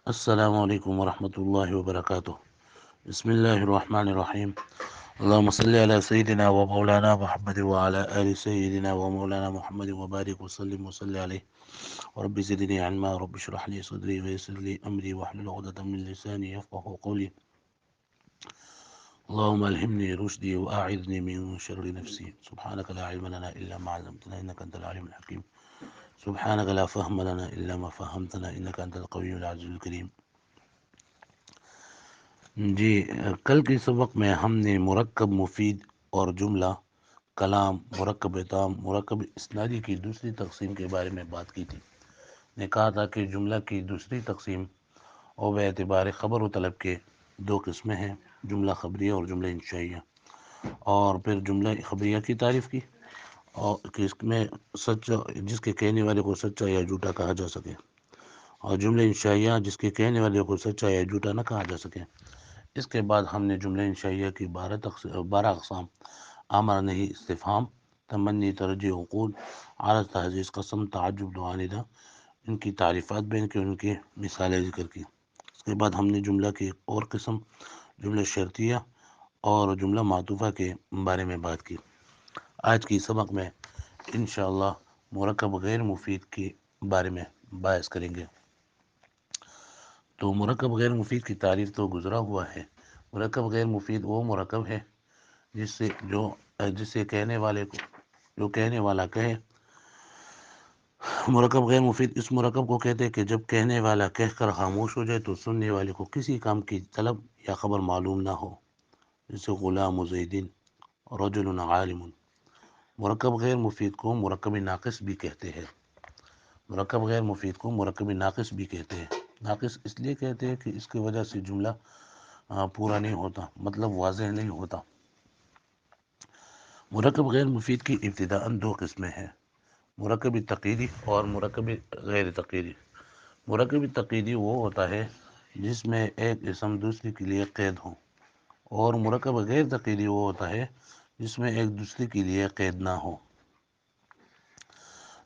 السلام علیکم ورحمۃ اللہ وبرکاتہ۔ بسم اللہ الرحمن الرحیم۔ اللہم صلی علی سیدنا و مولانا محمد وعلی آل سیدنا و مولانا محمد وبارک وسلم وصلی علیہ رب زدنی علما رب اشرح لی صدری ویسر لی امری واحلل عقدۃ من لسانی یفقهوا قولی۔ اللہم الہمنی رشدی واعذنی من شر نفسی سبحانک لا علم لنا الا ما علمتنا انک انت العلیم الحکیم سبحانک لا فهم لنا الا ما فهمتنا انک انت القوی العزیز الکریم۔ جی، کل کے سبق میں ہم نے مرکب مفید اور جملہ کلام، مرکب تام، مرکب اسنادی کی دوسری تقسیم کے بارے میں بات کی تھی۔ نے کہا تھا کہ جملہ کی دوسری تقسیم اور بے اعتبار خبر و طلب کے دو قسمیں ہیں، جملہ خبریہ اور جملہ انشائیہ۔ اور پھر جملہ خبریہ کی تعریف کی اور کہ اس میں سچا، جس کے کہنے والے کو سچا یا جھوٹا کہا جا سکے، اور جملہ انشائیہ جس کے کہنے والے کو سچا یا جھوٹا نہ کہا جا سکے۔ اس کے بعد ہم نے جملہ انشائیہ کی 12 اقسام، امر نہیں، استفہام، تمنی، ترجیح، عقول، عارض، تحزیز، قسم، تعجب، دعاندہ، ان کی تعریفات بیان کی، ان کی مثالیں ذکر کی۔ اس کے بعد ہم نے جملہ کی ایک اور قسم، جملہ شرطیہ اور جملہ معطوفہ کے بارے میں بات کی۔ آج کی سبق میں انشاءاللہ مرکب غیر مفید کے بارے میں بحث کریں گے۔ تو مرکب غیر مفید کی تعریف تو گزرا ہوا ہے۔ مرکب غیر مفید وہ مرکب ہے جس سے کہنے والے کو، جو کہنے والا کہے۔ مرکب غیر مفید اس مرکب کو کہتے ہیں کہ جب کہنے والا کہہ کر خاموش ہو جائے تو سننے والے کو کسی کام کی طلب یا خبر معلوم نہ ہو، جیسے غلام زیدن، رجل عالم۔ مرکب غیر مفید کو مرکب ناقص بھی کہتے ہیں۔ مرکب غیر مفید کو مرکب ناقص بھی کہتے ہیں۔ ناقص اس لیے کہتے ہیں کہ اس کی وجہ سے جملہ پورا نہیں ہوتا، مطلب واضح نہیں ہوتا۔ مرکب غیر مفید کی ابتداءً دو قسمیں ہیں، مرکب تقییدی اور مرکب غیر تقییدی۔ مرکب تقییدی وہ ہوتا ہے جس میں ایک اسم دوسری کے لیے قید ہو، اور مرکب غیر تقییدی وہ ہوتا ہے جس میں ایک دوسرے کے لیے قید نہ ہو۔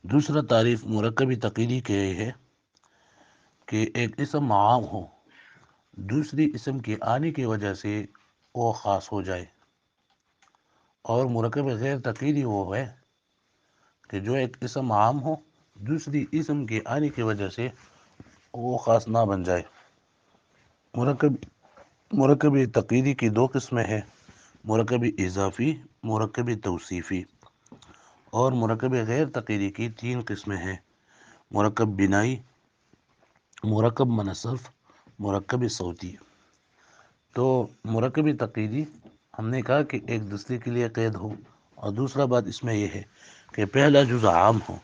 دوسرا تعریف مرکب تقییدی کی ہے کہ ایک اسم عام ہو، دوسری اسم کے آنے کی وجہ سے وہ خاص ہو جائے، اور مرکب غیر تقییدی وہ ہے کہ جو ایک اسم عام ہو، دوسری اسم کے آنے کی وجہ سے وہ خاص نہ بن جائے۔ مرکب تقییدی کی دو قسمیں ہیں، مرکب اضافی، مرکب توصیفی۔ اور مرکب غیر تقییدی کی تین قسمیں ہیں، مرکب بنائی، مرکب منصرف، مرکب صوتی۔ تو مرکب تقییدی ہم نے کہا کہ ایک دوسرے کے لیے قید ہو، اور دوسرا بات اس میں یہ ہے کہ پہلا جز عام ہو،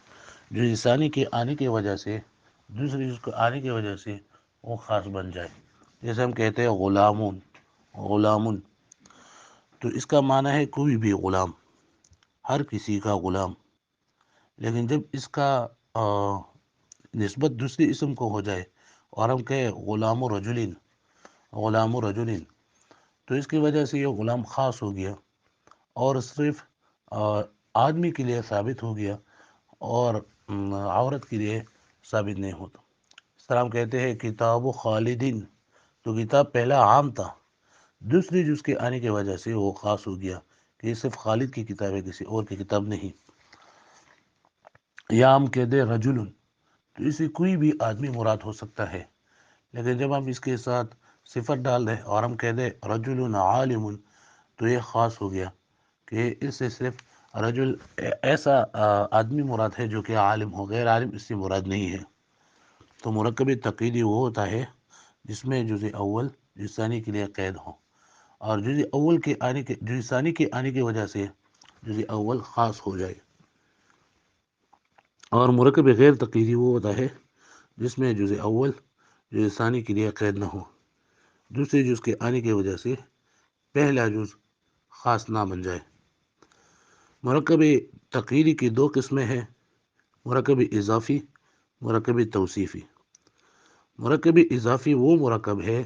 جو ثانی کے آنے کی وجہ سے، دوسری جز کو آنے کی وجہ سے وہ خاص بن جائے۔ جیسے ہم کہتے ہیں غلامون، غلامن، تو اس کا معنی ہے کوئی بھی غلام، ہر کسی کا غلام۔ لیکن جب اس کا نسبت دوسری اسم کو ہو جائے اور ہم کہیں غلام رجلین، غلام رجلین، تو اس کی وجہ سے یہ غلام خاص ہو گیا اور صرف آدمی کے لیے ثابت ہو گیا اور عورت کے لیے ثابت نہیں ہوتا۔ اس طرح ہم کہتے ہیں کتاب خالدین، تو کتاب پہلا عام تھا، دوسری جز کے آنے کی وجہ سے وہ خاص ہو گیا کہ یہ صرف خالد کی کتاب ہے، کسی اور کی کتاب نہیں۔ یا ہم کہتے ہیں رجل، تو اسے کوئی بھی آدمی مراد ہو سکتا ہے، لیکن جب ہم اس کے ساتھ صفت ڈال دیں اور ہم کہہ دیں رجل عالم، تو یہ خاص ہو گیا کہ اس سے صرف رجل ایسا آدمی مراد ہے جو کہ عالم ہو، غیر عالم اس سے مراد نہیں ہے۔ تو مرکب تقییدی وہ ہوتا ہے جس میں جز اول جز ثانی کے لیے قید ہو، اور جز ثانی کے آنے کی وجہ سے جز اول خاص ہو جائے۔ اور مرکب غیر تقییدی وہ ہوتا ہے جس میں جز اول جز ثانی کے لیے قید نہ ہو، دوسرے جز کے آنے کی وجہ سے پہلا جز خاص نہ بن جائے۔ مرکب تقییدی کی دو قسمیں ہیں، مرکب اضافی، مرکب توصیفی۔ مرکب اضافی وہ مرکب ہے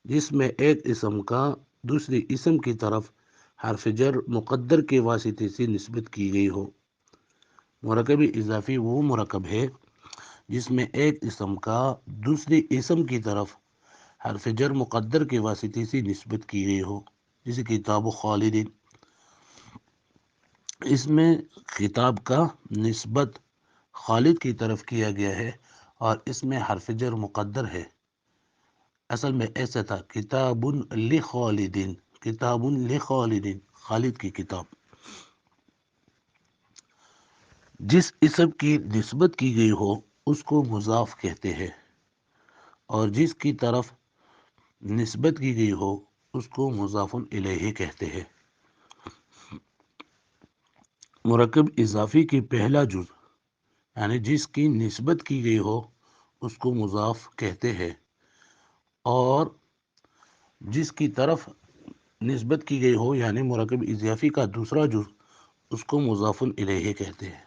جس میں ایک اسم کا دوسری اسم کی طرف حرف جر مقدر کے واسطے سے نسبت کی گئی ہو۔ مرکب اضافی وہ مرکب ہے جس میں ایک اسم کا دوسری اسم کی طرف حرف جر مقدر کے واسطے سے نسبت کی گئی ہو، جیسے کتاب خالدین۔ اس میں خطاب کا نسبت خالد کی طرف کیا گیا ہے اور اس میں حرف جر مقدر ہے۔ اصل میں ایسا تھا، کتاب لخالدین، کتاب لخالدین، خالد کی کتاب۔ جس اسم کی نسبت کی گئی ہو اس کو مضاف کہتے ہیں، اور جس کی طرف نسبت کی گئی ہو اس کو مضاف الیہ کہتے ہیں۔ مرکب اضافی کی پہلا جز یعنی جس کی نسبت کی گئی ہو اس کو مضاف کہتے ہیں، اور جس کی طرف نسبت کی گئی ہو یعنی مرکب اضافی کا دوسرا جز اس کو مضاف الیہ کہتے ہیں۔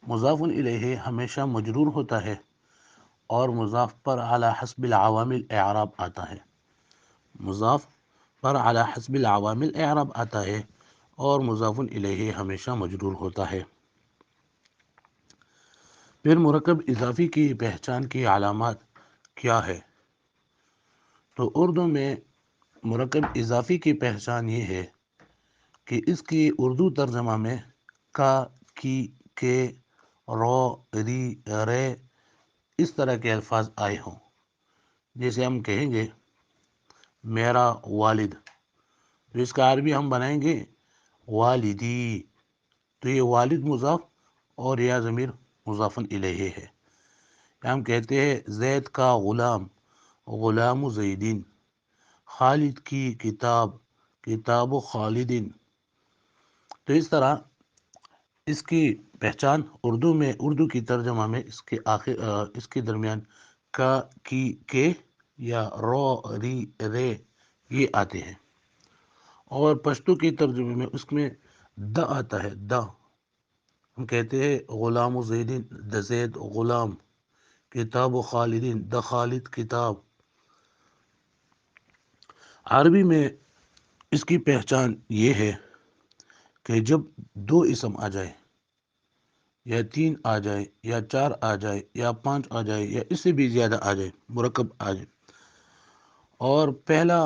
مضاف الیہ ہمیشہ مجرور ہوتا ہے اور مضاف پر علی حسب العوامل اعراب آتا ہے۔ مضاف پر علی حسب العوامل اعراب آتا ہے اور مضاف الیہ ہمیشہ مجرور ہوتا ہے۔ پھر مرکب اضافی کی پہچان کی علامات کیا ہے؟ تو اردو میں مرکب اضافی کی پہچان یہ ہے کہ اس کی اردو ترجمہ میں کا، کی، کے، رو، ری، رے اس طرح کے الفاظ آئے ہوں۔ جیسے ہم کہیں گے میرا والد، تو اس کا عربی ہم بنائیں گے والدی، تو یہ والد مضاف اور یا ضمیر مضاف الیہ ہے۔ ہم کہتے ہیں زید کا غلام، غلام زیدین، خالد کی کتاب، کتاب خالدین۔ تو اس طرح اس کی پہچان اردو میں، اردو کی ترجمہ میں اس کے درمیان کا، کی، کے یا رو، ری، رے یہ آتے ہیں، اور پشتو کی ترجمے میں اس میں دا آتا ہے، دا۔ ہم کہتے ہیں غلام زیدین، دا زید غلام، کتاب خالدین، دا خالد کتاب۔ عربی میں اس کی پہچان یہ ہے کہ جب دو اسم آ جائے یا تین آ جائے یا چار آ جائے یا پانچ آ جائے یا اس سے بھی زیادہ آ جائے، مرکب آ جائے، اور پہلا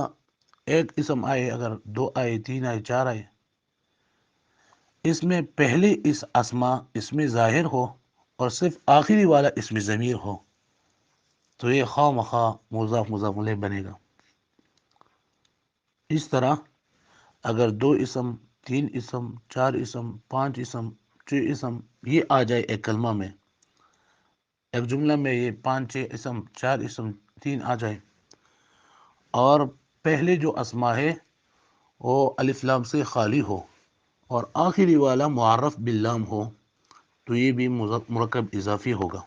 ایک اسم آئے، اگر دو آئے، تین آئے، چار آئے، اس میں پہلے اس اسما اسم ظاہر ہو اور صرف آخری والا اسم ضمیر ہو تو یہ خواہ مخواہ مضاف مضاف الیہ بنے گا۔ اس طرح اگر دو اسم، تین اسم، چار اسم، پانچ اسم، چھ اسم یہ آ جائے ایک کلمہ میں، ایک جملہ میں یہ پانچ چھ اسم، چار اسم، تین آ جائے، اور پہلے جو اسما ہے وہ الف لام سے خالی ہو اور آخری والا معرف باللام ہو تو یہ بھی مرکب اضافی ہوگا۔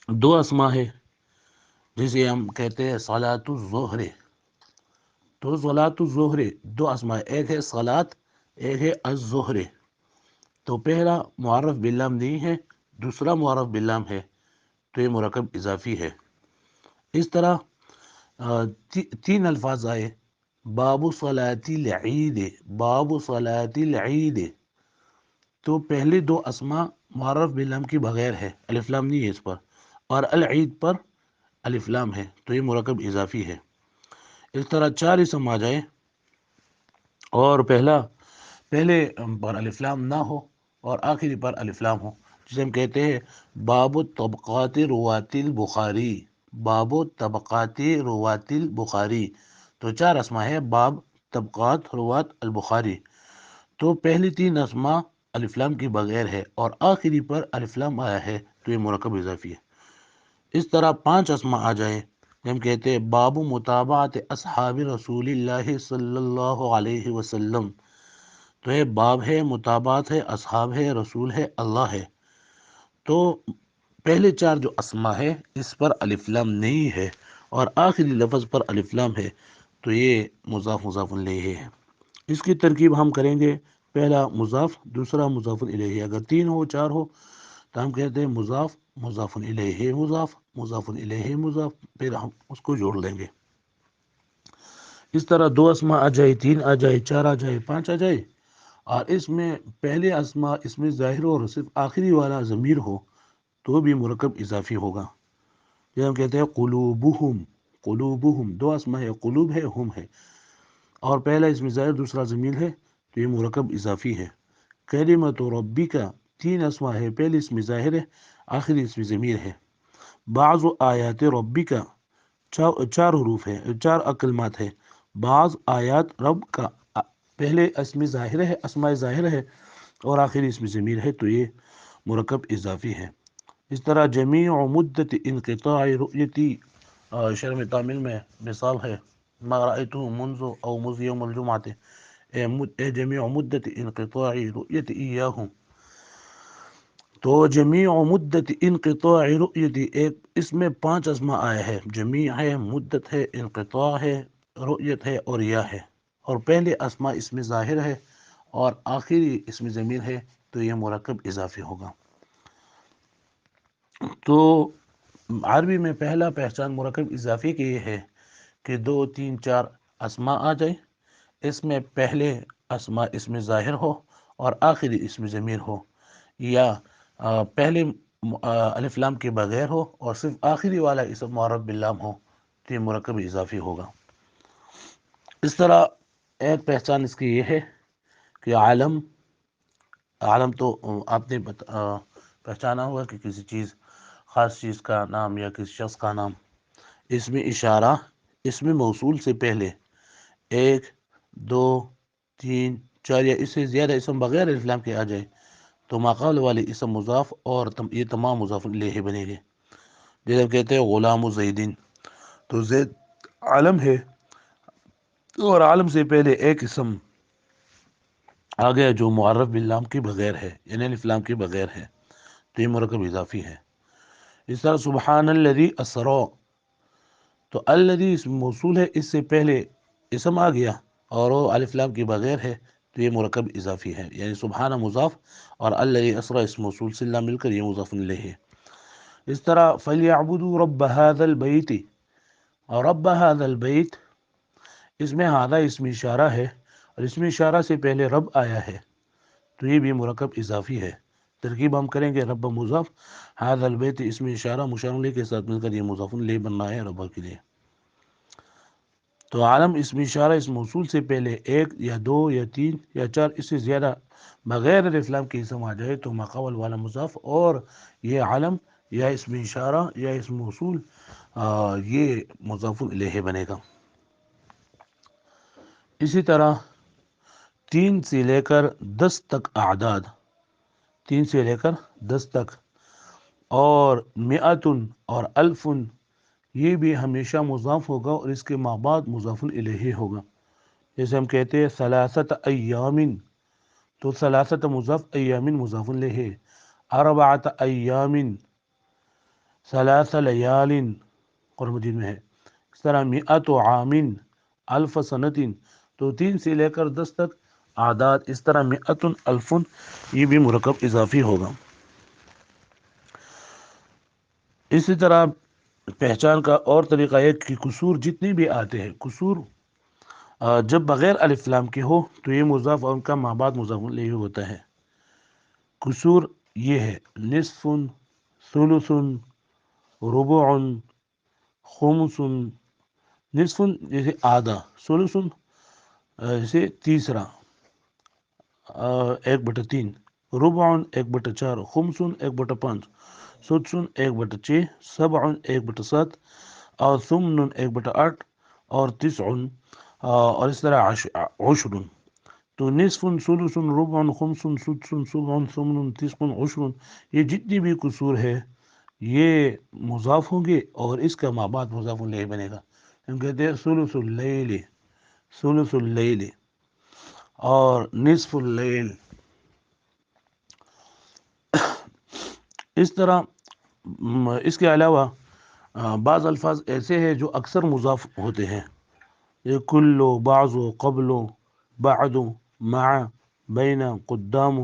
دو اسما ہے جسے ہم کہتے ہیں صلاۃ الظہر، تو صلاۃ الظہر دو اسما ہے، ایک ہے صلاۃ، ایک ہے الظہر، تو پہلا معرف باللام نہیں ہے، دوسرا معرف باللام ہے، تو یہ مرکب اضافی ہے۔ اس طرح تین الفاظ آئے، باب صلاۃ العید، باب صلاۃ العید، تو پہلے دو اسما معرف باللام کی بغیر ہے، الف لام نہیں ہے اس پر، اور العید پر الف لام ہے، تو یہ مرکب اضافی ہے۔ اس طرح چار اسم آ جائے اور پہلے پر الف لام نہ ہو اور آخری پر الف لام ہو، جسے ہم کہتے ہیں باب طبقات روات البخاری، باب طبقات روات البخاری، تو چار اسما ہے باب، طبقات، روات، البخاری، تو پہلی تین اسما الف لام کی بغیر ہے اور آخری پر الف لام آیا ہے تو یہ مرکب اضافی ہے۔ اس طرح پانچ اسما آ جائے، ہم کہتے ہیں باب متابعت اصحاب رسول اللہ صلی اللہ علیہ وسلم، تو یہ باب ہے، متابعت ہے، اصحاب ہے، رسول ہے، اللہ ہے، تو پہلے چار جو اسما ہے اس پر الف لام نہیں ہے اور آخری لفظ پر الف لام ہے تو یہ مضاف مضاف الیہ ہے۔ اس کی ترکیب ہم کریں گے، پہلا مضاف، دوسرا مضاف الیہ، اگر تین ہو چار ہو تو ہم کہتے ہیں مضاف، مضاف الیہ، مضاف، مضاف الیہ، مضاف، پھر ہم اس کو جوڑ لیں گے۔ اس طرح دو اسما آ جائے، تین آ جائے، چار آ جائے، پانچ آ جائے، اور اس میں پہلے اسما اس میں ظاہر ہو اور صرف آخری والا ضمیر ہو تو بھی مرکب اضافی ہوگا. جب ہم کہتے ہیں قلوبہم، قلوبہم دو اسما ہے، قلوب ہے، ہم ہے، اور پہلا اسم ظاہر دوسرا ضمیر ہے، تو یہ مرکب اضافی ہے. کلمۃ ربک تین اسما ہے، پہلی اسم ظاہر ہے، آخری اسم ضمیر ہے. بعض آیات ربک چار حروف ہے، چار کلمات ہے. بعض آیات رب کا پہلے اسم ظاہر ہے، اسماء ظاہر ہے، اور آخری اسم ضمیر ہے، تو یہ مرکب اضافی ہے. اس طرح جمیع مدت انقطاع رؤیتی شرم تعمیل میں مثال ہے ما رأیتہ منذ او منذ یوم الجمعہ، اے جمیع مدت انقطاع رؤیت ایاہ. تو جمیع مدت انقطاع رؤیتی ایک اس میں 5 اسماء آیا ہے، جمیع ہے، مدت ہے، انقطاع ہے، رؤیت ہے، اور یا ہے، اور پہلے اسماء اسم ظاہر ہے اور آخری اسم ضمیر ہے، تو یہ مرکب اضافی ہوگا. تو عربی میں پہلا پہچان مرکب اضافی کی یہ ہے کہ 2 3 4 اسماء آ جائے، اس میں پہلے اسماء اسم ظاہر ہو اور آخری اسم ضمیر ہو، یا پہلے الف لام کے بغیر ہو اور صرف آخری والا اسم معرب باللام ہو، تو یہ مرکب اضافی ہوگا. اس طرح ایک پہچان اس کی یہ ہے کہ عالم تو آپ نے پہچانا ہوگا کہ کسی چیز، خاص چیز کا نام یا کسی شخص کا نام. اس میں اشارہ اسم موصول سے پہلے 1 2 3 4 یا اس سے زیادہ اسم بغیر الف لام کے آ جائے تو ماقبل والے اسم مضاف اور یہ تمام مضاف الیہ بنے گے. جیسے کہتے ہیں غلام زیدین، تو زید عالم ہے اور عالم سے پہلے ایک اسم آ گیا جو معرف باللام کے بغیر ہے، یعنی الف لام کے بغیر ہے، تو یہ مرکب اضافی ہے. اس طرح سبحان الذی اسرا، تو الذی اسم موصول ہے، اس سے پہلے اسم آ گیا اور وہ الف لام کے بغیر ہے، تو یہ مرکب اضافی ہے. یعنی سبحان مضاف اور الذی اسرا اسم موصول سے لا مل کر یہ مضاف الیہ ہے. اس طرح فلیعبدوا رب هذا البیت، اور رب هذا البیت اس میں ہذا اسم اشارہ ہے اور اسم اشارہ سے پہلے رب آیا ہے، تو یہ بھی مرکب اضافی ہے. ترکیب ہم کریں گے رب مضاف هذا البیت اسم اشارہ مشار الیہ کے ساتھ مل کر یہ مضاف الیہ بننا ہے رب کے لیے. تو عالم اسم اشارہ اس موصول سے پہلے 1 یا 2 یا 3 یا 4 اس سے زیادہ بغیر الف لام کے اسم آ جائے تو ماقبل والا مضاف اور یہ عالم یا اسم اشارہ یا اسم موصول یہ مضاف الیہ بنے گا. اسی طرح 3 سے لے کر 10 تک اعداد، 3 سے لے کر 10 تک، اور مئتن اور الفن، یہ بھی ہمیشہ مضاف ہوگا اور اس کے ماں بعد مضاف الیہ ہوگا. جیسے ہم کہتے ہیں ثلاثت ایام، تو ثلاثت مضاف ایام مضاف الیہ، اربعۃ ایام، ثلاث لیال قرآن مجید میں ہے. اس طرح مئت عام، الف سنت، تو 3 سے لے کر 10 تک اعداد، اس طرح مئتن الفن، یہ بھی مرکب اضافی ہوگا. اسی طرح پہچان کا اور طریقہ ہے کہ کسور جتنے بھی آتے ہیں، کسور جب بغیر الف لام کے ہو تو یہ مضاف اور ان کا ماں بعد مضاف الیہ ہوتا ہے. کسور یہ ہے نصف، ثلث، ربع، خمس. نصف جیسے آدھا، ثلث جیسے تیسرا 1/3، ربع 1/4، خمس 1/5، سدس 1/6، سبع 1/7، اور ثمن 1/8، اور تسع، اور اس طرح عشر. تو نصف، ثلث، ربع، خمس، سدس، سبع، ثمن، تسع، عشر، یہ جتنی بھی کسور ہے یہ مضاف ہوں گے اور اس کا ماں بعد مضاف الیہ بنے گا. ہم کہتے ہیں ثلث اللیل، ثلث اللیل، اور نصف اللیل. اس طرح اس کے علاوہ بعض الفاظ ایسے ہیں جو اکثر مضاف ہوتے ہیں، یہ کل، بعض، قبل، بعد، مع، بین، قدام،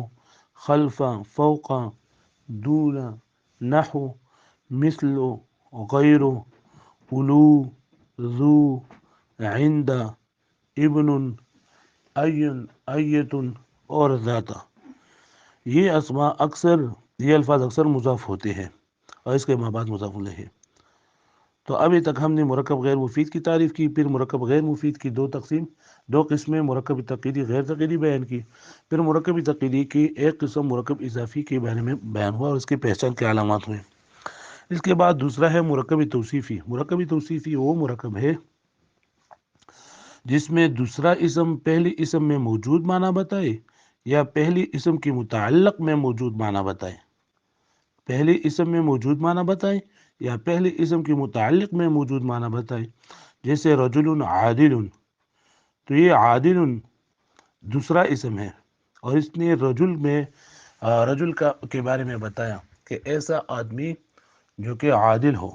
خلف، فوق، دون، نحو، مثل، غیر، اولو، ذو، عند، ابن، این، ایت، اور ذات. یہ الفاظ اکثر مضاف ہوتے ہیں. اور اس کے ماں بعد مضاف الیہ ہے۔ تو ابھی تک ہم نے مرکب غیر مفید کی تعریف کی، پھر مرکب غیر مفید کی دو قسمیں مرکب تقییدی غیر تقییدی بیان کی، پھر مرکب تقییدی کی ایک قسم مرکب اضافی کے بارے میں بیان ہوا اور اس کی پہچان کے علامات ہوئے۔ اس کے بعد دوسرا ہے مرکب توصیفی۔ مرکب توصیفی وہ مرکب ہے جس میں دوسرا اسم پہلی اسم میں موجود معنی بتائے یا پہلی اسم کی متعلق میں موجود معنی بتائے، پہلی اسم میں موجود معنی بتائے یا پہلی اسم کی متعلق میں موجود معنی بتائے۔ جیسے رجل عادل، تو یہ عادل دوسرا اسم ہے اور اس نے رجل کے بارے میں بتایا کہ ایسا آدمی جو کہ عادل ہو،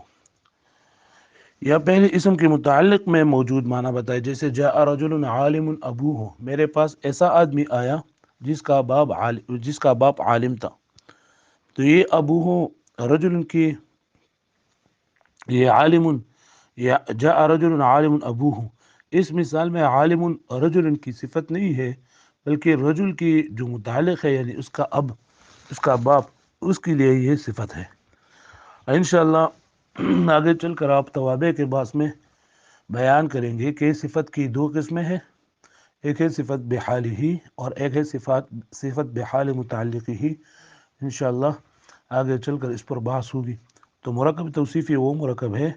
یا پہلے اسم کے متعلق میں موجود معنی بتائے۔ جیسے جاء رجل عالم ابوہ، میرے پاس ایسا آدمی آیا جس کا باپ عالم تھا، تو یہ ابوہ رجل کی، یہ عالم، یا جاء رجل عالم ابوہ، اس مثال میں عالم رجل کی صفت نہیں ہے بلکہ رجل کی جو متعلق ہے، یعنی اس کا اب، اس کا باپ، اس کے لیے یہ صفت ہے۔ انشاءاللہ آگے چل کر آپ توابع کے باس میں بیان کریں گے کہ صفت کی دو قسمیں ہیں، ایک ہے صفت بحالی ہی اور ایک ہے صفت بحال متعلقی ہی۔ انشاءاللہ آگے چل کر اس پر بحث ہوگی۔ تو مرکب توصیفی وہ مرکب ہے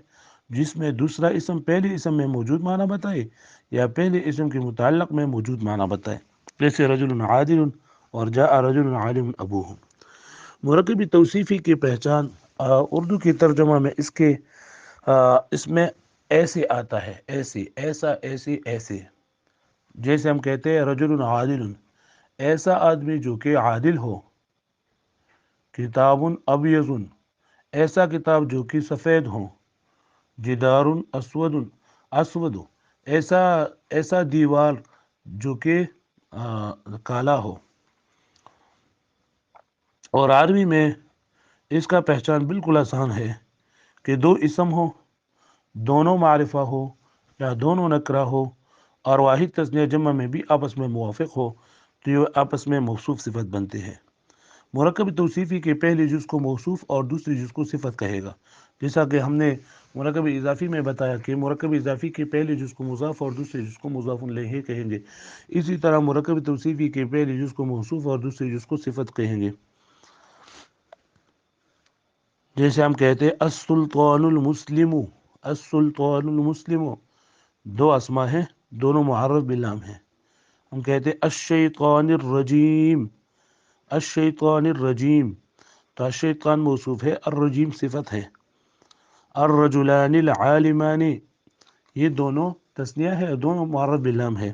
جس میں دوسرا اسم پہلے اسم میں موجود معنی بتائے یا پہلے اسم کے متعلق میں موجود معنی بتائے، جیسے رجل عادل اور جاء رجل عالم ابوہ۔ مرکب توصیفی کی پہچان اردو کی ترجمہ میں اس میں ایسے آتا ہے، ایسے، ایسا، ایسے، ایسے۔ جیسے ہم کہتے ہیں رجل عادل، ایسا آدمی جو کہ عادل ہو، کتاب ابیض، ایسا کتاب جو کہ سفید ہو، جدار اسود، ایسا دیوار جو کہ کالا ہو۔ اور عربی میں اس کا پہچان بالکل آسان ہے کہ دو اسم ہو، دونوں معرفہ ہو یا دونوں نکرہ ہو اور واحد تثنیہ جمع میں بھی آپس میں موافق ہو تو یہ آپس میں موصوف صفت بنتے ہیں۔ مرکب توصیفی کے پہلے جز کو موصوف اور دوسری جز کو صفت کہے گا، جیسا کہ ہم نے مرکب اضافی میں بتایا کہ مرکب اضافی کے پہلے جز کو مضاف اور دوسرے جز کو مضاف الیہ کہیں گے، اسی طرح مرکب توصیفی کے پہلے جز کو موصوف اور دوسرے جز کو صفت کہیں گے۔ جیسے ہم کہتے ہیں السلطان المسلم، السلطان المسلم، دو اسما ہیں، دونوں معرف باللام ہیں۔ ہم کہتے ہیں الشیطان الرجیم، الشیطان الرجیم، تو الشیطان موصوف ہے، الرجیم صفت ہے۔ الرجلان العالمان، یہ دونوں تثنیہ ہے، دونوں معرف باللام ہے،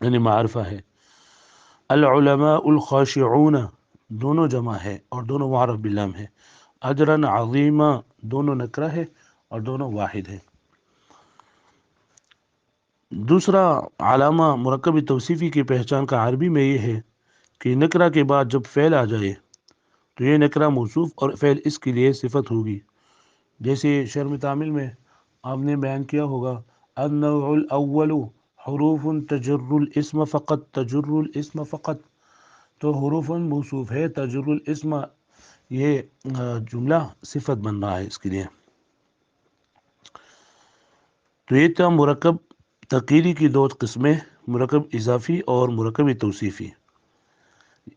یعنی معرفہ ہے۔ العلماء الخاشعون، دونوں جمع ہے اور دونوں معرف باللام ہے۔ اجرا عظیما، دونوں نکرہ ہے اور دونوں واحد ہے۔ دوسرا علامہ مرکب توصیفی کی پہچان کا عربی میں یہ ہے کہ نکرہ کے بعد جب فعل آ جائے تو یہ نکرہ موصوف اور فعل اس کے لیے صفت ہوگی۔ جیسے شرم تعمیل میں آپ نے بیان کیا ہوگا النوع الاول حروف تجر الاسم فقط، تجر الاسم فقط، تو حروف موصوف ہے، تجر الاسم یہ جملہ صفت بن رہا ہے اس کے لیے۔ تو یہ تھا مرکب تقییدی کی دو قسمیں، مرکب اضافی اور مرکب توصیفی۔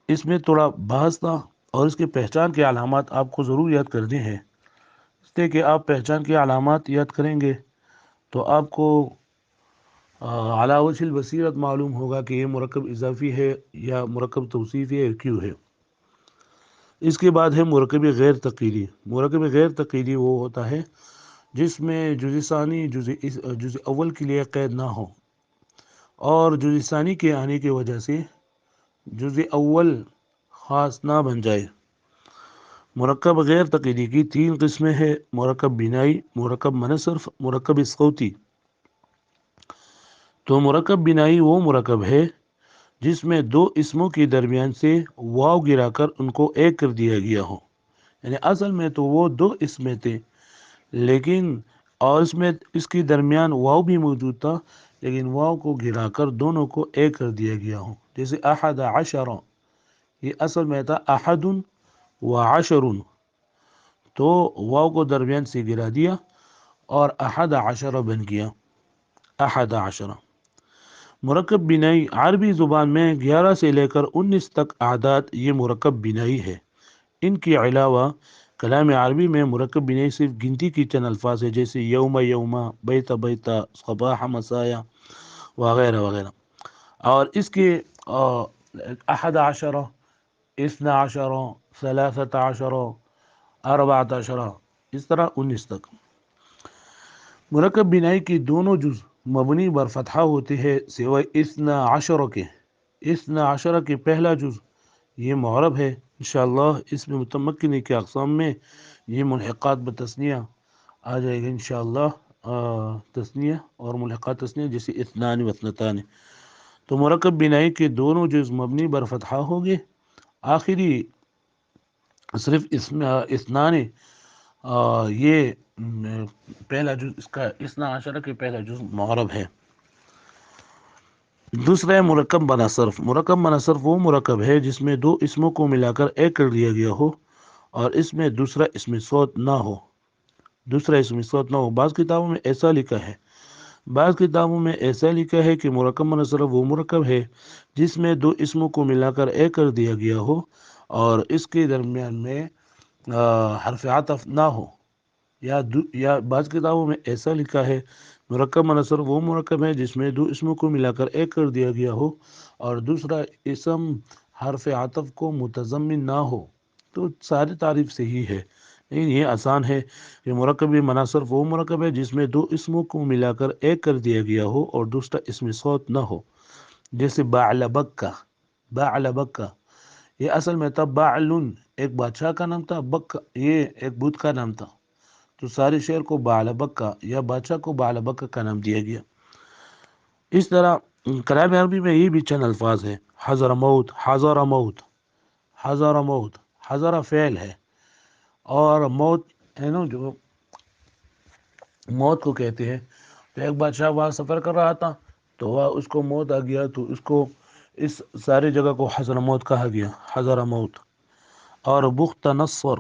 اس میں تھوڑا بحث تھا اور اس کے پہچان کے علامات آپ کو ضرور یاد کرنے ہیں، اس لیے کہ آپ پہچان کے علامات یاد کریں گے تو آپ کو علی وجہ البصیرت معلوم ہوگا کہ یہ مرکب اضافی ہے یا مرکب توصیفی ہے، کیوں ہے۔ اس کے بعد ہے مرکب غیر تقییدی۔ مرکب غیر تقییدی وہ ہوتا ہے جس میں جزء ثانی جزء اول کے لیے قید نہ ہو اور جزء ثانی کے آنے کی وجہ سے جزء اول خاص نہ بن جائے۔ مرکب غیر تقییدی کی تین قسمیں ہیں، مرکب بنائی، مرکب منصرف، مرکب صوتی۔ تو مرکب بنائی وہ مرکب ہے جس میں دو اسموں کے درمیان سے واو گرا کر ان کو ایک کر دیا گیا ہو، یعنی اصل میں تو وہ دو اسمیں تھے لیکن اور اس کے درمیان واو بھی موجود تھا لیکن واو کو گرا کر دونوں کو ایک کر دیا گیا ہو۔ جیسے احد عشر، یہ اصل میں تھا احد و عشر، تو واو کو درمیان سے گرا دیا اور احد عشرہ بن گیا، احد عشرہ۔ مرکب بینائی عربی زبان میں 11 سے لے کر 19 تک اعداد یہ مرکب بینائی ہے۔ ان کے علاوہ کلام عربی میں مرکب بینائی صرف گنتی کی چند الفاظ ہے، جیسے یوم یوما، بیتا بیتا، صباح مسایا وغیرہ وغیرہ۔ اور اس کے احد عشرہ، اثنا عشرہ، ثلاثت عشرہ، اربعۃ عشرہ، اس طرح 19 تک۔ مرکب بینائی کی دونوں جز مبنی بر فتحہ ہوتے ہیں سوائے اثنا عشرہ کے۔ اثنا عشرہ کے پہلا جز یہ معرب ہے، انشاءاللہ اس میں متمکن کے اقسام میں یہ ملحقات بتثنیہ آ جائے گا انشاءاللہ، تثنیہ اور ملحقات تثنیہ جیسے اثنان و اثنتان۔ تو مرکب بینائی کے دونوں جز مبنی بر فتحہ ہوں گے، آخری صرف اثنان یہ پہلا جز اس کا اثنا عشرہ کے پہلا جز معرب ہے۔ دوسرا ہے مرکب بنا صرف۔ مرکب بنا صرف وہ مرکب ہے جس میں دو اسموں کو ملا کر ایک کر دیا گیا ہو اور اس میں دوسرا اسم صوت نہ ہو، دوسرا اسم صوت نہ ہو۔ بعض کتابوں میں ایسا لکھا ہے، بعض کتابوں میں ایسا لکھا ہے کہ مرکب بنا صرف وہ مرکب ہے جس میں دو اسموں کو ملا کر ایک کر دیا گیا ہو اور اس کے درمیان میں حرف عطف نہ ہو، یا بعض کتابوں میں ایسا لکھا ہے مرکب منصر وہ مرکب ہے جس میں دو اسموں کو ملا کر ایک کر دیا گیا ہو اور دوسرا اسم حرف عطف کو متضمن نہ ہو۔ تو ساری تعریف صحیح ہے، لیکن یہ آسان ہے کہ مرکب مناصر وہ مرکب ہے جس میں دو اسموں کو ملا کر ایک کر دیا گیا ہو اور دوسرا اسم صوت نہ ہو، جیسے بعلبکہ، بعلبکہ یہ اصل میں تھا بعلن، ایک بادشاہ کا نام تھا، بک یہ ایک بت کا نام تھا، تو سارے شہر کو بعلبکہ یا بادشاہ کو بعلبکہ کا نام دیا گیا۔ اس طرح کلام عربی میں یہ بھی چند الفاظ ہیں، حضر موت، حضر موت، حضر موت، حضر فعل ہے اور موت ہے نا جو موت کو کہتے ہیں۔ تو ایک بادشاہ وہاں سفر کر رہا تھا تو وہاں اس کو موت آ گیا تو اس کو اس ساری جگہ کو حضر موت کہا گیا، حضر موت۔ اور بخت نصر،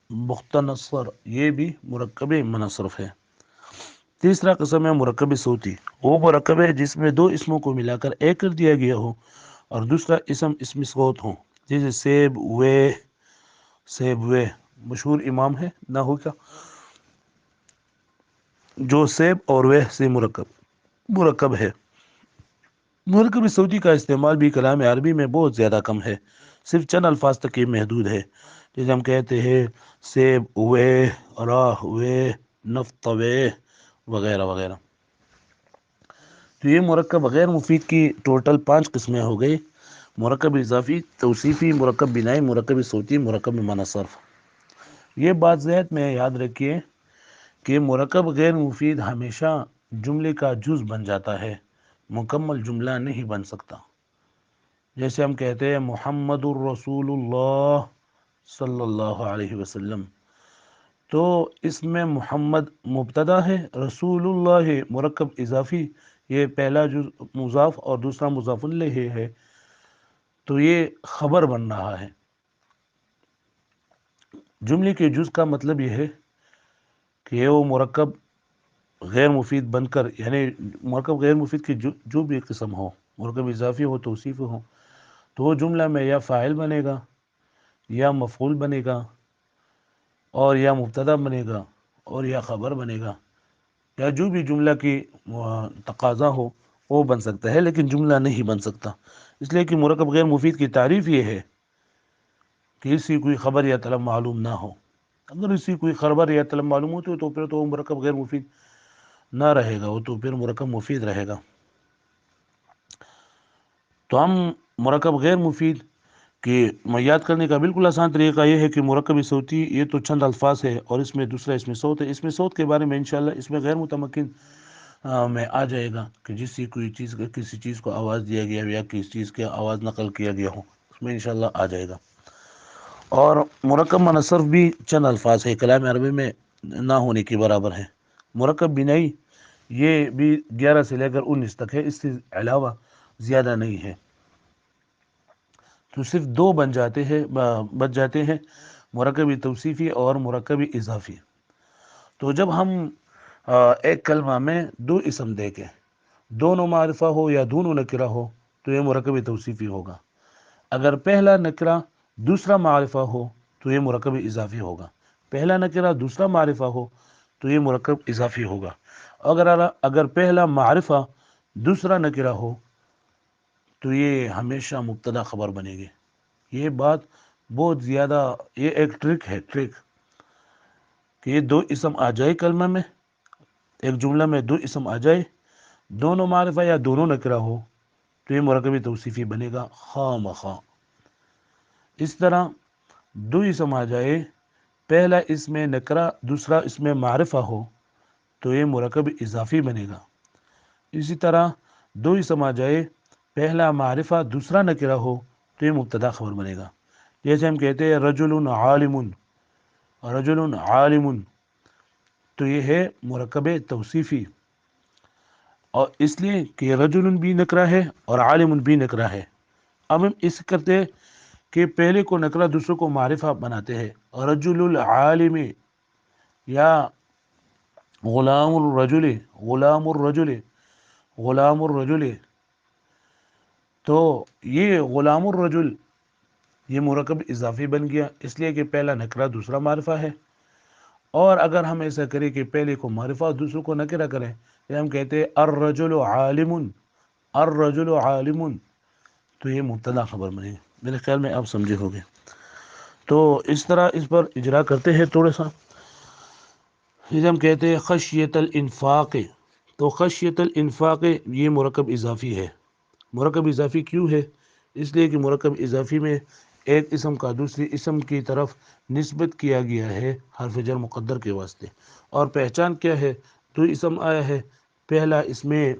بخت نصر یہ بھی مرکب منصرف ہے۔ تیسرا قسم ہے مرکب صوتی، وہ مرکب ہے جس میں دو اسموں کو ملا کر ایک کر دیا گیا ہو اور دوسرا اسم صوت ہو، جیسے سیب وے، سیب وے مشہور امام ہے نحو کا، جو سیب اور وہ سے مرکب ہے۔ مرکب صوتی کا استعمال بھی کلام عربی میں بہت زیادہ کم ہے، صرف چند الفاظ تک یہ محدود ہے، جیسے ہم کہتے ہیں سیب وے، راہ وے، نفط وے وغیرہ وغیرہ۔ تو یہ مرکب غیر مفید کی ٹوٹل 5 قسمیں ہو گئی: مرکب اضافی، توصیفی، مرکب بنائی، مرکب صوتی، مرکب معنی صرف۔ یہ بات ذہن میں یاد رکھیے کہ مرکب غیر مفید ہمیشہ جملے کا جز بن جاتا ہے، مکمل جملہ نہیں بن سکتا۔ جیسے ہم کہتے ہیں محمد الرسول اللہ صلی اللہ علیہ وسلم، تو اس میں محمد مبتدا ہے، رسول اللہ مرکب اضافی، یہ پہلا جز مضاف اور دوسرا مضاف الیہ ہے، تو یہ خبر بن رہا ہے۔ جملے کے جز کا مطلب یہ ہے کہ وہ مرکب غیر مفید بن کر، یعنی مرکب غیر مفید کی جو بھی قسم ہو، مرکب اضافی ہو، توصیفی ہو، تو وہ جملہ میں یا فاعل بنے گا یا مفعول بنے گا اور یا مبتدا بنے گا اور یا خبر بنے گا، یا جو بھی جملہ کی تقاضا ہو وہ بن سکتا ہے، لیکن جملہ نہیں بن سکتا۔ اس لیے کہ مرکب غیر مفید کی تعریف یہ ہے کہ اس کی کوئی خبر یا طلب معلوم نہ ہو۔ اگر اس کی کوئی خبر یا طلب معلوم ہوتی ہو تو پھر تو وہ مرکب غیر مفید نہ رہے گا، وہ تو پھر مرکب مفید رہے گا۔ تو ہم مرکب غیر مفید کہ یاد کرنے کا بالکل آسان طریقہ یہ ہے کہ مرکب صوتی یہ تو چند الفاظ ہے اور اس میں دوسرا اسم صوت ہے۔ اسم صوت کے بارے میں انشاءاللہ اس میں غیر متمکن میں آ جائے گا کہ جس سے کوئی چیز کسی چیز کو آواز دیا گیا یا کسی چیز کی آواز نقل کیا گیا ہو، اس میں انشاءاللہ آ جائے گا۔ اور مرکب منصرف بھی چند الفاظ ہے، کلام عربی میں نہ ہونے کے برابر ہے۔ مرکب بنائی یہ بھی 11 سے لے کر 19 تک ہے، اس سے علاوہ زیادہ نہیں ہے، تو صرف 2 بچ جاتے ہیں مرکب توصیفی اور مرکب اضافی۔ تو جب ہم ایک کلمہ میں دو اسم دیکھیں، دونوں معرفہ ہو یا دونوں نکرہ ہو، تو یہ مرکب توصیفی ہوگا۔ اگر پہلا نکرہ دوسرا معرفہ ہو تو یہ مرکب اضافی ہوگا، پہلا نکرہ دوسرا معرفہ ہو تو یہ مرکب اضافی ہوگا۔ اگر پہلا معرفہ دوسرا نکرہ ہو تو یہ ہمیشہ مبتدا خبر بنے گی۔ یہ بات بہت زیادہ، یہ ایک ٹرک ہے، ٹرک کہ یہ دو اسم آ جائے کلمہ میں، ایک جملہ میں دو اسم آ جائے، دونوں معرفہ یا دونوں نکرہ ہو تو یہ مرکب توصیفی بنے گا خواہ مخواہ۔ اس طرح دو اسم آ جائے، پہلا اس میں نکرہ دوسرا اس میں معرفہ ہو تو یہ مرکب اضافی بنے گا۔ اسی طرح دو اسم آ جائے، پہلا معرفہ دوسرا نکرہ ہو تو یہ مبتدا خبر بنے گا۔ جیسے ہم کہتے ہیں رجل عالم، رجل عالم، تو یہ ہے مرکب توصیفی، اور اس لیے کہ رجل بھی نکرہ ہے اور عالم بھی نکرہ ہے۔ اب ہم اس کرتے کہ پہلے کو نکرہ دوسرے کو معرفہ بناتے ہیں، رجل العالم یا غلام الرجل، غلام الرجل، غلام الرجل، تو یہ غلام الرجل یہ مرکب اضافی بن گیا، اس لیے کہ پہلا نکرہ دوسرا معرفہ ہے۔ اور اگر ہم ایسا کریں کہ پہلے کو معرفہ اور دوسرے کو نکرہ کریں، تو ہم کہتے ہیں الرجل عالم، الرجل عالم، تو یہ مبتدا خبر بنے گا۔ میرے خیال میں آپ سمجھے ہوگے۔ تو اس طرح اس پر اجرا کرتے ہیں تھوڑا سا۔ ہم کہتے ہیں خشیت الانفاق، تو خشیت الانفاق یہ مرکب اضافی ہے۔ مرکب اضافی کیوں ہے؟ اس لیے کہ مرکب اضافی میں ایک اسم کا دوسری اسم کی طرف نسبت کیا گیا ہے حرف جر مقدر کے واسطے، اور پہچان کیا ہے؟ دو اسم آیا ہے، پہلا اس میں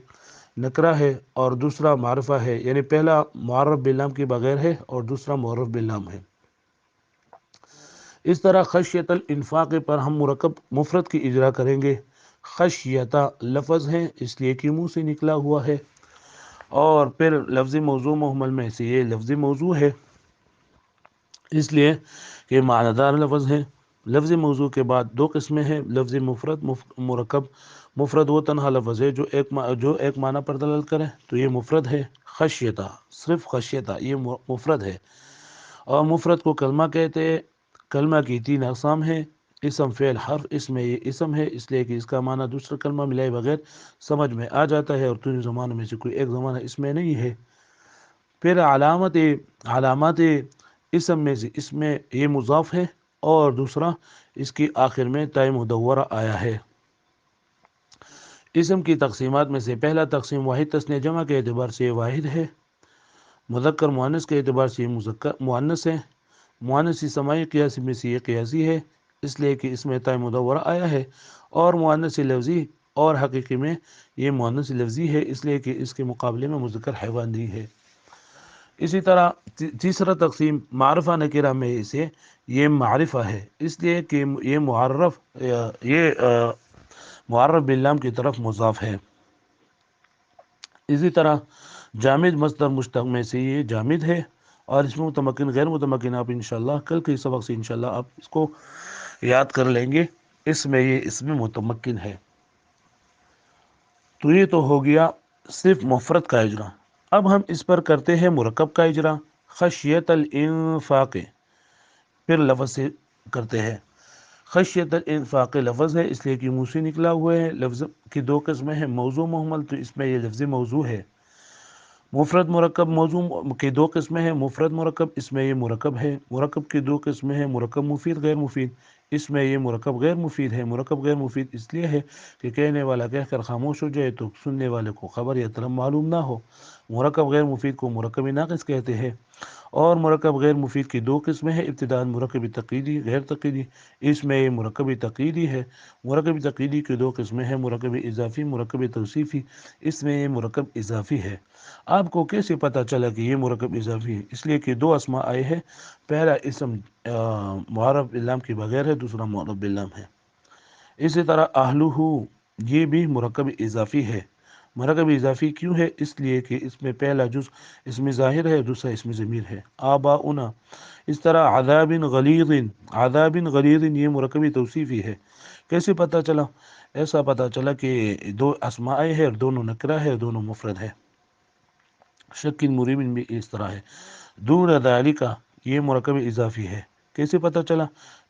نکرہ ہے اور دوسرا معرفہ ہے، یعنی پہلا معرف باللام کے بغیر ہے اور دوسرا معرف باللام ہے۔ اس طرح خشیت الانفاق پر ہم مرکب مفرد کی اجرا کریں گے۔ خشیتا لفظ ہے اس لیے کہ منہ سے نکلا ہوا ہے، اور پھر لفظ موضوع محمل میں سے یہ لفظ موضوع ہے اس لیے کہ معنی دار لفظ ہے۔ لفظ موضوع کے بعد دو قسمیں ہیں، لفظ مفرد مرکب مفرد وہ تنہا لفظ ہے جو ایک معنی پر دلالت کرے، تو یہ مفرد ہے۔ خشیتا، صرف خشیتا یہ مفرد ہے، اور مفرد کو کلمہ کہتے ہیں۔ کلمہ کی تین اقسام ہیں، اسم فعل حرف۔ اس میں یہ اسم ہے اس لیے کہ اس کا معنی دوسرا کلمہ ملائے بغیر سمجھ میں آ جاتا ہے، اور تین زمانوں میں سے کوئی ایک زمانہ اس میں نہیں ہے۔ پھر علامات اسم میں سے اس میں یہ مضاف ہے، اور دوسرا اس کی آخر میں تاء مدورہ آیا ہے۔ اسم کی تقسیمات میں سے پہلا تقسیم واحد تثنیہ جمع کے اعتبار سے واحد ہے، مذکر مؤنث کے اعتبار سے یہ مذکر مؤنث ہے، مؤنثی سماعی قیاسی میں سے یہ قیاسی ہے اس لیے کہ اس میں تاء مدورہ آیا ہے، اور مؤنث لفظی اور حقیقی میں یہ مؤنث لفظی ہے اس لیے کہ اس کے مقابلے میں مذکر حیوانی ہے۔ اسی طرح تیسرا تقسیم معرفہ نکرہ میں سے یہ معرفہ ہے اس لیے کہ یہ معرف باللام کی طرف مضاف ہے۔ اسی طرح جامد مصدر مشتق میں سے یہ جامد ہے، اور اس میں متمکن غیر متمکن آپ انشاءاللہ کل کے سبق سے انشاءاللہ آپ اس کو یاد کر لیں گے، اس میں یہ اس میں متمکن ہے۔ تو یہ تو ہو گیا صرف مفرد کا اجرا۔ اب ہم اس پر کرتے ہیں مرکب کا اجرا۔ خشیت الانفاق، پھر لفظ سے کرتے ہیں۔ خشیت الانفاق لفظ ہے اس لیے کہ منہ سے نکلا ہوا ہے۔ لفظ کی دو قسمیں ہیں، موضوع محمل، تو اس میں یہ لفظ موضوع ہے۔ مفرد مرکب موضوع کی دو قسمیں ہیں، مفرد مرکب، اس میں یہ مرکب ہے۔ مرکب کی دو قسمیں ہیں، مرکب مفید غیر مفید، اس میں یہ مرکب غیر مفید ہے۔ مرکب غیر مفید اس لیے ہے کہ کہنے والا کہہ کر خاموش ہو جائے تو سننے والے کو خبر یا طلب معلوم نہ ہو۔ مرکب غیر مفید کو مرکب ناقص کہتے ہیں۔ اور مرکب غیر مفید کی دو قسمیں ہیں، ابتداء مرکب تقییدی غیر تقییدی، اس میں یہ مرکب تقییدی ہے۔ مرکب تقییدی کی دو قسمیں ہیں، مرکب اضافی مرکب توصیفی، اس میں یہ مرکب اضافی ہے۔ آپ کو کیسے پتہ چلا کہ یہ مرکب اضافی ہے؟ اس لیے کہ دو اسماء آئے ہیں، پہلا اسم معرف باللام کے بغیر ہے، دوسرا معرف باللام ہے۔ اسی طرح اہلہ یہ بھی مرکب اضافی ہے، مرکب اضافی کیوں ہے؟ اس لیے کہ اس میں پہلا جز اسم ظاہر ہے، دوسرا اسم ضمیر ہے. آباؤنا. اس طرح عذاب غلیظ، عذاب غلیظ یہ مرکبی توصیفی ہے. کیسے پتہ چلا؟ ایسا پتہ چلا کہ دو اسماء ہے اور دونوں نکرہ ہے، دونوں مفرد ہے. شک مریب بھی اس طرح ہے. دون ذالک یہ مرکب اضافی ہے. کیسے پتہ چلا؟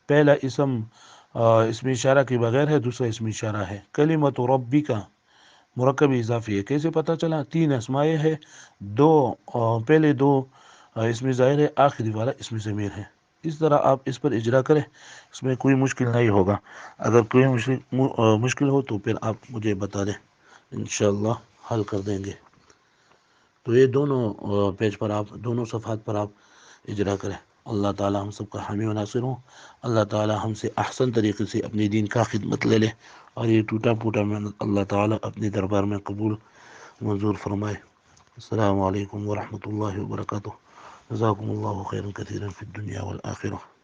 پہلا اسم اشارہ کے بغیر ہے، دوسرا اسم اشارہ ہے. کلمۃ ربک مرکب اضافی ہے. کیسے پتہ چلا؟ تین اسماء ہے، دو پہلے دو اسم ظاہر ہے، آخری والا اسم ضمیر ہے. اس طرح آپ اس پر اجرا کریں، اس میں کوئی مشکل نہیں ہوگا. اگر کوئی مشکل ہو تو پھر آپ مجھے بتا دیں، انشاءاللہ حل کر دیں گے. تو یہ دونوں پیج پر آپ، دونوں صفحات پر آپ اجرا کریں. اللہ تعالی ہم سب کا حامی و ناصر ہوں. اللہ تعالی ہم سے احسن طریقے سے اپنے دین کا خدمت لے لے، اور یہ ٹوٹا پھوٹا محنت اللہ تعالی اپنے دربار میں قبول منظور فرمائے. السلام علیکم ورحمۃ اللہ وبرکاتہ. جزاکم اللہ خیرا کثیرا فی الدنیا والآخرہ.